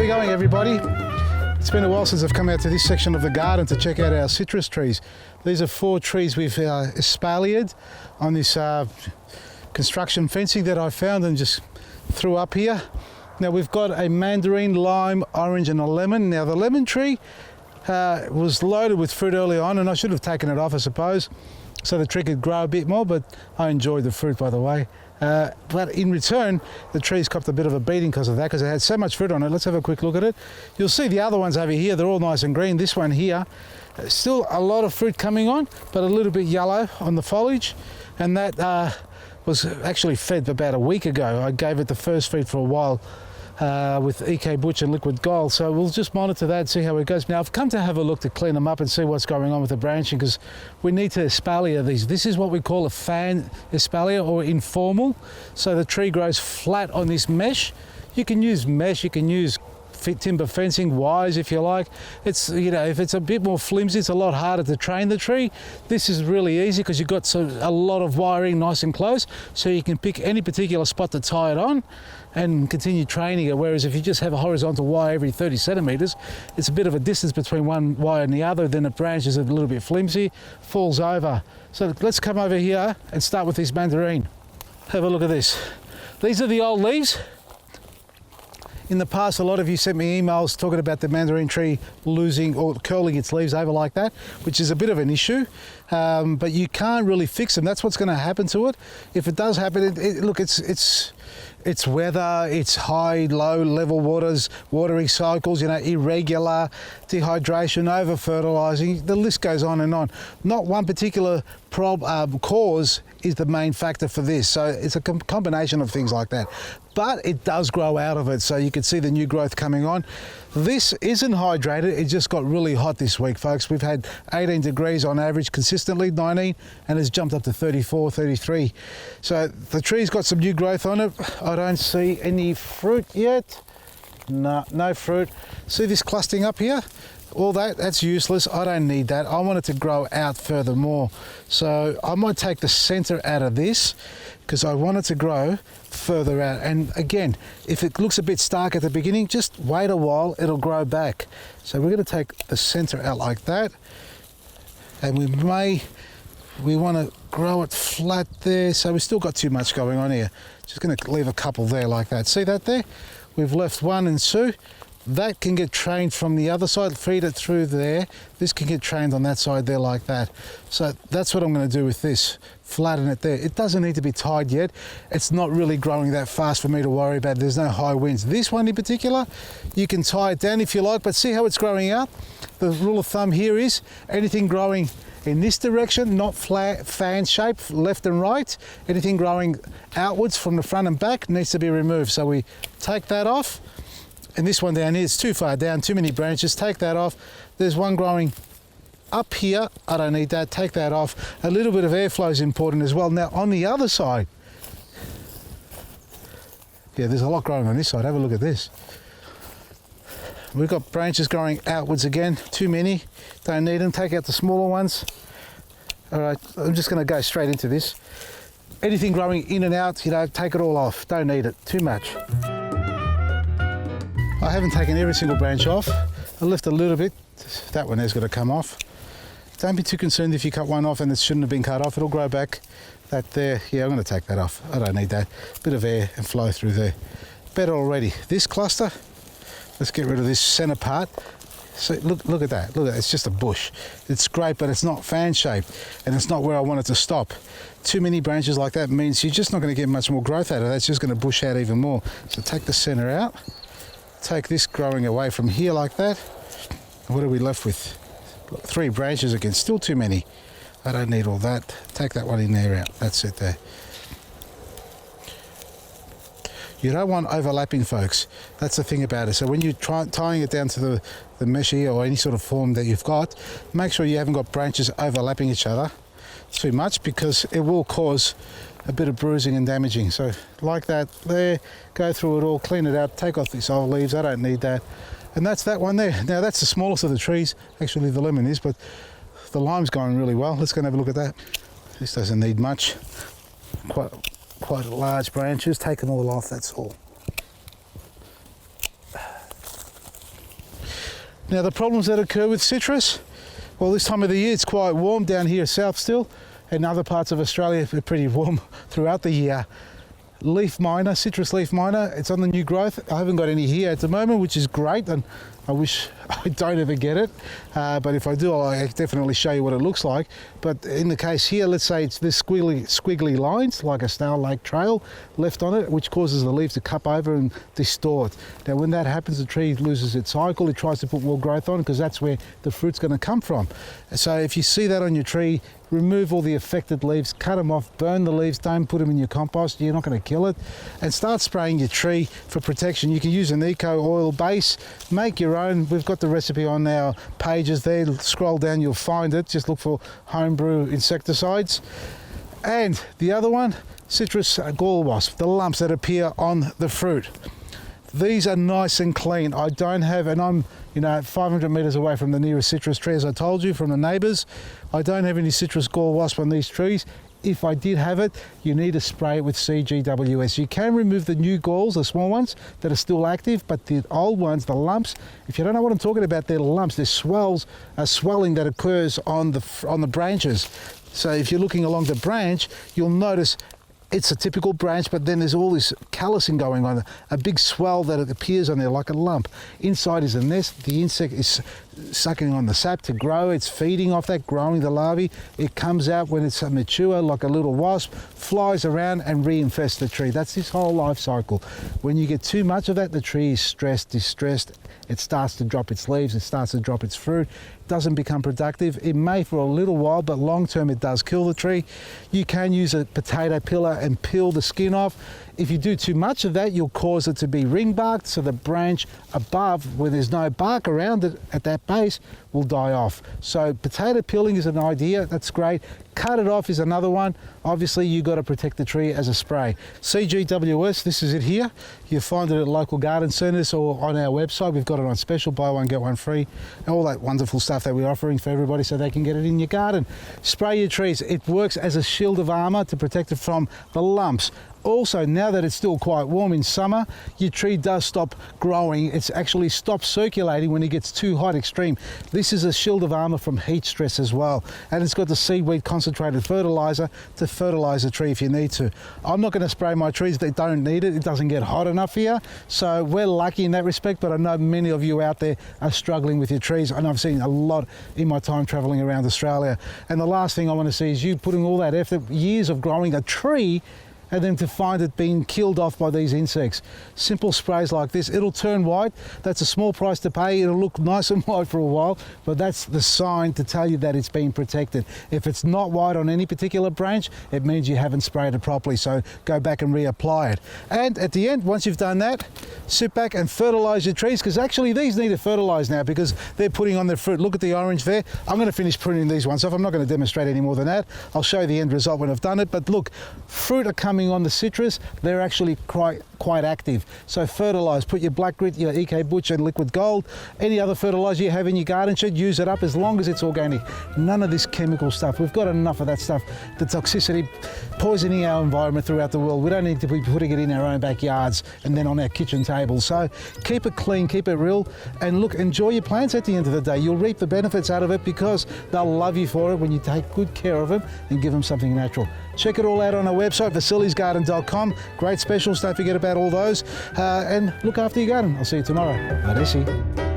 we going, everybody? It's been a while since I've come out to this section of the garden to check out our citrus trees. These are 4 trees we've espaliered on this construction fencing that I found and just threw up here. Now we've got a mandarin, lime, orange and a lemon. Now the lemon tree was loaded with fruit early on, and I should have taken it off, I suppose, so the tree could grow a bit more, but I enjoyed the fruit, by the way. But in return, the tree's copped a bit of a beating because of that, because it had so much fruit on it. Let's have a quick look at it. You'll see the other ones over here, they're all nice and green. This one here, still a lot of fruit coming on, but a little bit yellow on the foliage. And that was actually fed about a week ago. I gave it the first feed for a while with EK Butch and Liquid Gold. So we'll just monitor that and see how it goes. Now I've come to have a look to clean them up and see what's going on with the branching, because we need to espalier these. This is what we call a fan espalier, or informal. So the tree grows flat on this mesh. You can use mesh, you can use timber fencing, wires if you like. It's, you know, if it's a bit more flimsy, it's a lot harder to train the tree. This is really easy because you've got a lot of wiring nice and close, so you can pick any particular spot to tie it on and continue training it. Whereas if you just have a horizontal wire every 30 centimeters, it's a bit of a distance between one wire and the other, then it branches a little bit flimsy, falls over. So let's come over here and start with this mandarin. Have a look at this. These are the old leaves. In the past, a lot of you sent me emails talking about the mandarin tree losing or curling its leaves over like that, which is a bit of an issue, but you can't really fix them. That's what's going to happen to it. If it does happen, look, it's weather, it's high, low level waters, watering cycles, you know, irregular, dehydration, over fertilizing, the list goes on and on. Not one particular cause is the main factor for this. So it's a combination of things like that. But it does grow out of it, so you can see the new growth coming on. This isn't hydrated, it just got really hot this week, folks. We've had 18 degrees on average consistently, 19, and it's jumped up to 34, 33. So the tree's got some new growth on it. I don't see any fruit yet. No fruit. See this clustering up here? All that's useless. I don't need that. I want it to grow out furthermore. So I might take the center out of this because I want it to grow further out. And again, if it looks a bit stark at the beginning, just wait a while, it'll grow back. So we're going to take the center out like that. And we want to grow it flat there. So we've still got too much going on here. Just going to leave a couple there like that. See that there? We've left 1 and 2. That can get trained from the other side, feed it through there. This can get trained on that side there like that. So that's what I'm going to do with this, flatten it there. It doesn't need to be tied yet. It's not really growing that fast for me to worry about. There's no high winds. This one in particular, you can tie it down if you like, but see how it's growing out? The rule of thumb here is anything growing in this direction, not flat, fan shape, left and right, anything growing outwards from the front and back needs to be removed. So we take that off. And this one down here is too far down, too many branches, take that off. There's one growing up here, I don't need that, take that off. A little bit of airflow is important as well. Now on the other side, yeah, there's a lot growing on this side, have a look at this. We've got branches growing outwards again, too many, don't need them, take out the smaller ones. All right, I'm just gonna go straight into this. Anything growing in and out, you know, take it all off, don't need it, too much. I haven't taken every single branch off. I left a little bit. That one is going to come off. Don't be too concerned if you cut one off and it shouldn't have been cut off. It'll grow back. That there, yeah, I'm going to take that off. I don't need that. Bit of air and flow through there. Better already. This cluster, let's get rid of this center part. So look at that. Look at that. It's just a bush. It's great, but it's not fan shaped and it's not where I want it to stop. Too many branches like that means you're just not going to get much more growth out of that. It's just going to bush out even more. So take the center out. Take this growing away from here like that. What are we left with? 3 branches again, still too many. I don't need all that. Take that one in there out. That's it there. You don't want overlapping, folks. That's the thing about it. So when you're tying it down to the mesh here or any sort of form that you've got, make sure you haven't got branches overlapping each other too much, because it will cause a bit of bruising and damaging. So like that there, go through it all, clean it up, take off these old leaves, I don't need that. And that's that one there. Now that's the smallest of the trees, actually the lemon is, but the lime's going really well. Let's go and have a look at that. This doesn't need much. Quite large branches, take them all off, that's all. Now the problems that occur with citrus, well, this time of the year it's quite warm down here south still, and other parts of Australia are pretty warm throughout the year. Leaf miner, citrus leaf miner, it's on the new growth. I haven't got any here at the moment, which is great, and I wish I don't ever get it, but if I do, I'll definitely show you what it looks like. But in the case here, let's say it's this squiggly lines, like a snail lake trail left on it, which causes the leaf to cup over and distort. Now when that happens, the tree loses its cycle, it tries to put more growth on because that's where the fruit's going to come from. So if you see that on your tree, remove all the affected leaves, cut them off, burn the leaves, don't put them in your compost, you're not going to kill it, and start spraying your tree for protection. You can use an eco oil base, make your own. We've got the recipe on our pages there, scroll down, you'll find it, just look for homebrew insecticides. And the other one, citrus gall wasp, the lumps that appear on the fruit. These are nice and clean. I don't have, and I'm 500 metres away from the nearest citrus tree, as I told you, from the neighbours. I don't have any citrus gall wasp on these trees. If I did have it, you need to spray it with CGWS. You can remove the new galls, the small ones that are still active, but the old ones, the lumps, if you don't know what I'm talking about, they're lumps, they're swelling that occurs on the branches. So if you're looking along the branch, you'll notice it's a typical branch, but then there's all this callousing going on, a big swell that appears on there like a lump. Inside is a nest. The insect is sucking on the sap to grow. It's feeding off that, growing the larvae. It comes out when it's mature like a little wasp, flies around and reinfests the tree. That's this whole life cycle. When you get too much of that, the tree is stressed, distressed. It starts to drop its leaves, it starts to drop its fruit, doesn't become productive. It may for a little while, but long term it does kill the tree. You can use a potato peeler and peel the skin off. If you do too much of that, you'll cause it to be ring barked, so the branch above where there's no bark around it at that base will die off. So potato peeling is an idea, that's great. Cut it off is another one. Obviously you've got to protect the tree as a spray. CGWS, this is it here. You'll find it at local garden centres or on our website. We've got it on special, buy one get one free, and all that wonderful stuff that we're offering for everybody so they can get it in your garden. Spray your trees. It works as a shield of armour to protect it from the lumps. Also, now that it's still quite warm in summer, your tree does stop growing. It's actually stops circulating when it gets too hot extreme. This is a shield of armour from heat stress as well. And it's got the seaweed concentrated fertiliser to fertilise the tree if you need to. I'm not going to spray my trees, they don't need it. It doesn't get hot enough here. So we're lucky in that respect, but I know many of you out there are struggling with your trees. And I've seen a lot in my time travelling around Australia. And the last thing I want to see is you putting all that effort, years of growing a tree, and then to find it being killed off by these insects. Simple sprays like this, it'll turn white. That's a small price to pay. It'll look nice and white for a while, but that's the sign to tell you that it's been protected. If it's not white on any particular branch, it means you haven't sprayed it properly, so go back and reapply it. And at the end, once you've done that, sit back and fertilise your trees, because actually these need to fertilise now because they're putting on their fruit. Look at the orange there. I'm going to finish pruning these ones off. I'm not going to demonstrate any more than that. I'll show you the end result when I've done it, but look, fruit are coming on the citrus, they're actually quite active. So fertilise, put your Black Grit, your EK Butch and Liquid Gold, any other fertiliser you have in your garden shed, use it up as long as it's organic. None of this chemical stuff. We've got enough of that stuff, the toxicity poisoning our environment throughout the world. We don't need to be putting it in our own backyards and then on our kitchen tables. So keep it clean, keep it real, and look, enjoy your plants at the end of the day. You'll reap the benefits out of it because they'll love you for it when you take good care of them and give them something natural. Check it all out on our website, Vasili'sGarden.com. Great specials, don't forget about all those. And look after your garden. I'll see you tomorrow. Adesi.